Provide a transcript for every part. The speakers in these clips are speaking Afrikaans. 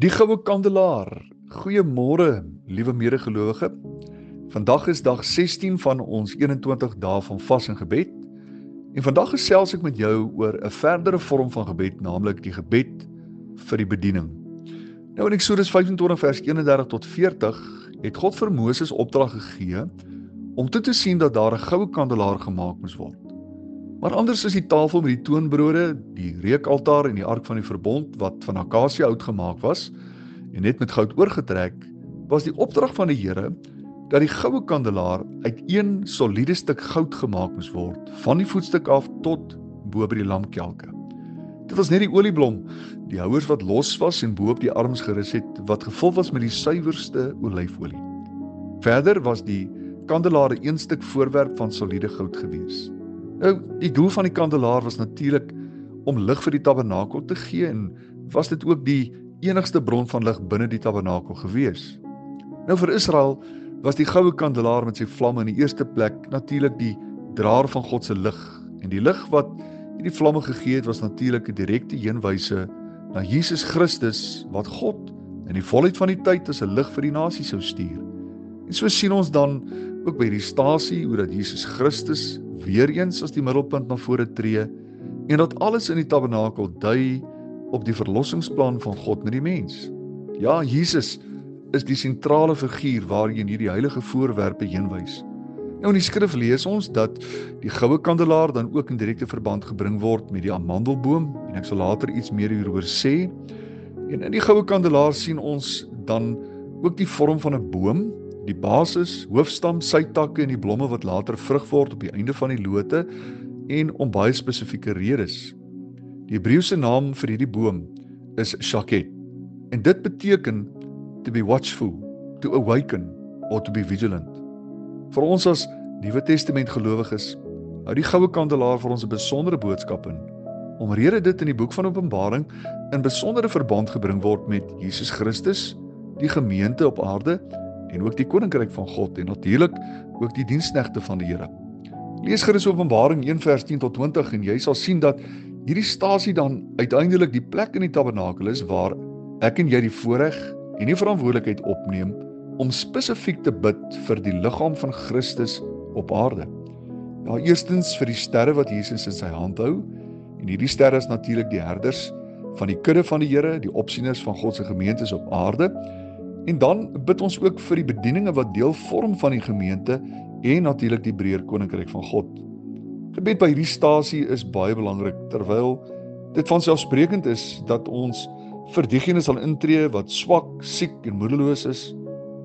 Die goue kandelaar. Goeiemôre, liewe medegelowige. Vandag is dag 16 van ons 21 dae van vas en gebed. En vandag gesels ek met jou oor 'n verdere vorm van gebed, naamlik die gebed vir die bediening. Nou in Eksodus 25 vers 31 tot 40 het God vir Moses opdrag gegee om toe te sien dat daar 'n goue kandelaar gemaak moes word. Maar anders is die tafel met die toonbrode, die reukaltaar en die ark van die verbond wat van akasiëhout gemaak was en net met goud oorgetrek, was die opdrag van die Here dat die goue kandelaar uit een soliede stuk goud gemaak moes word, van die voetstuk af tot bo by die lampkelke. Dit was net die olieblom, die houers wat los was en bo op die arms gerus het, wat gevul was met die suiwerste olyfolie. Verder was die kandelaar 'n stuk voorwerp van soliede goud gewees. Nou, die doel van die kandelaar was natuurlik om lig vir die tabernakel te gee en was dit ook die enigste bron van lig binne die tabernakel gewees. Nou vir Israel was die goue kandelaar met sy vlamme in die eerste plek natuurlik die draer van God se lig. En die lig wat hierdie vlamme gegee het was natuurlik 'n direkte heenwyse na Jesus Christus wat God in die volheid van die tyd as 'n lig vir die nasie sou stuur. En so sien ons dan ook by die stasie hoe dat Jesus Christus weer eens as die middelpunt na vore tree en dat alles in die tabernakel dui op die verlossingsplan van God met die mens. Ja, Jesus is die sentrale figuur waarheen hierdie heilige voorwerpe heenwys. Nou in die skrif lees ons dat die goue kandelaar dan ook in direkte verband gebring word met die amandelboom en ek sal later iets meer hieroor sê. En in die goue kandelaar sien ons dan ook die vorm van 'n boom, die basis, hoofstam, sytakke en die blomme wat later vrug word op die einde van die lote en om baie spesifieke redes. Die Hebreëse naam vir hierdie boom is shaket en dit beteken to be watchful, to awaken or to be vigilant. Vir ons as Nuwe Testament gelowiges hou die goue kandelaar vir ons 'n besondere boodskap in, omrede dit in die boek van Openbaring in besondere verband gebring word met Jesus Christus, die gemeente op aarde en ook die koninkryk van God en natuurlik ook die diensknegte van die Here. Lees gerus Openbaring 1 vers 10 tot 20 en jy sal sien dat hierdie stasie dan uiteindelik die plek in die tabernakel is waar ek en jy die voorreg en die verantwoordelikheid opneem om spesifiek te bid vir die liggaam van Christus op aarde. Ja, eerstens vir die sterre wat Jesus in sy hand hou en hierdie sterre is natuurlik die herders van die kudde van die Here, die opsieners van God se gemeentes op aarde. En dan bid ons ook vir die bedieninge wat deel vorm van die gemeente en natuurlik die breër koninkryk van God. Gebed by hierdie stasie is baie belangrik terwyl dit vanselfsprekend is dat ons vir diegene sal intree wat swak, siek en moedeloos is.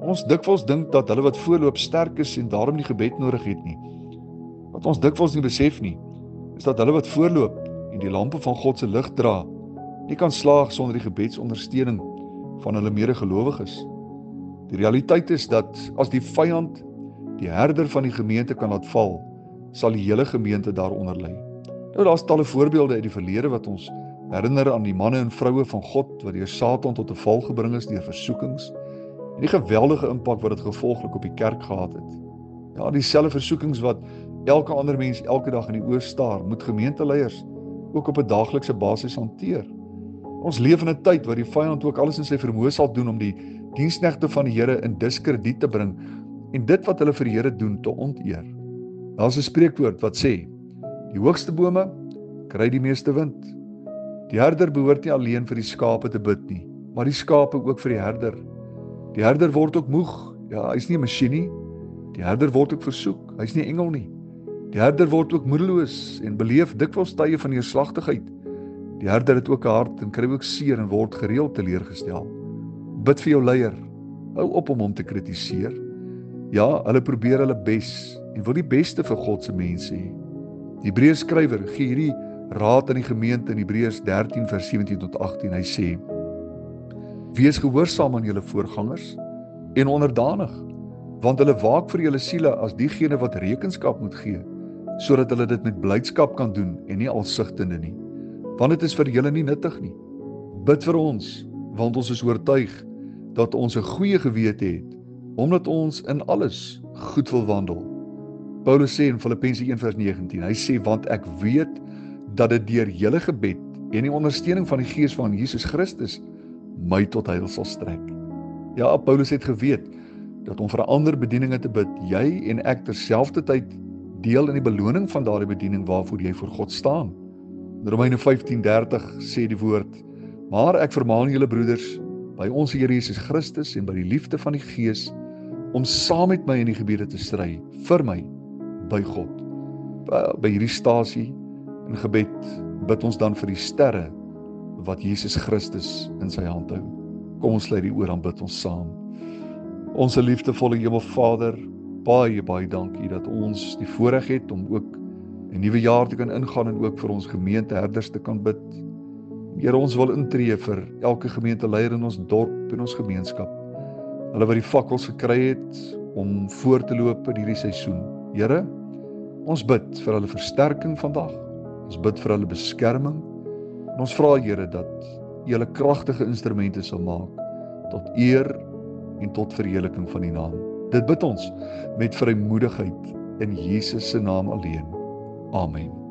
Ons dikwels dink dat hulle wat voorloop sterk is en daarom nie gebed nodig het nie. Wat ons dikwels nie besef nie, is dat hulle wat voorloop en die lampe van God se lig dra, nie kan slaag sonder die gebedsondersteuning van hulle medegelowiges. Die realiteit is dat as die vyand die herder van die gemeente kan laat val, sal die hele gemeente daaronder lê. Nou daar's talle voorbeelde uit die verlede wat ons herinner aan die manne en vroue van God wat deur Satan tot 'n val gebring is deur versoekings en die geweldige impak wat dit gevolglik op die kerk gehad het. Ja, dieselfde versoekings wat elke ander mens elke dag in die oë staar, moet gemeenteleiers ook op 'n daaglikse basis hanteer. Ons leef in 'n tyd waar die vyand ook alles in sy vermoë sal doen om die diensknegte van die Here in diskrediet te bring en dit wat hulle vir die Here doen te onteer. Daar's 'n spreekwoord wat sê: die hoogste bome kry die meeste wind. Die herder behoort nie alleen vir die skape te bid nie, maar die skape ook vir die herder. Die herder word ook moeg. Ja, hy's nie 'n masjien nie. Die herder word ook versoek. Hy's nie engel nie. Die herder word ook moedeloos en beleef dikwels tye van neerslagtigheid. Die herder het ook 'n hart en kry ook seer en word gereeld teleurgestel. Bid vir jou leier. Hou op om hom te kritiseer. Ja, hulle probeer hulle bes en wil die beste vir God se mense hê. Die Hebreërs skrywer gee hierdie raad aan die gemeente in Hebreërs 13 vers 17 tot 18. Hy sê: Wees gehoorsaam aan julle voorgangers en onderdanig, want hulle waak vir julle siele as diegene wat rekenskap moet gee, sodat hulle dit met blydskap kan doen en nie alsigtende nie. Want dit is vir julle nie nuttig nie. Bid vir ons, want ons is oortuig dat ons 'n goeie gewete het, omdat ons in alles goed wil wandel. Paulus sê in Filippense 1 vers 19, hy sê, want ek weet dat dit deur julle gebed en die ondersteuning van die Gees van Jesus Christus my tot heil sal strek. Ja, Paulus het geweet dat om vir ander bedieninge te bid, jy en ek terselfdertyd deel in die beloning van daardie bediening waarvoor jy voor God staan. In Romeine 15:30 sê die woord, maar ek vermaan julle broeders, by ons Here Jesus Christus en by die liefde van die Gees, om saam met my in die gebede te stry, vir my, by God. By hierdie stasie in gebed bid ons dan vir die sterre wat Jesus Christus in sy hand hou. Kom ons sluit die oor, dan bid ons saam. Onse liefdevolle Hemelvader, baie dankie dat ons die voorreg het om ook 'n nuwe jaar te kan ingaan en ook vir ons gemeenteherders te kan bid. Here, ons wil intree vir elke gemeenteleier in ons dorp en ons gemeenskap. Hulle wat die fakkels gekry het om voor te loop in hierdie seisoen. Here, ons bid vir hulle versterking vandag. Ons bid vir hulle beskerming. En ons vra, Here, dat U hulle kragtige instrumente sal maak tot eer en tot verheerliking van U naam. Dit bid ons met vrymoedigheid in Jesus se naam alleen. Amen.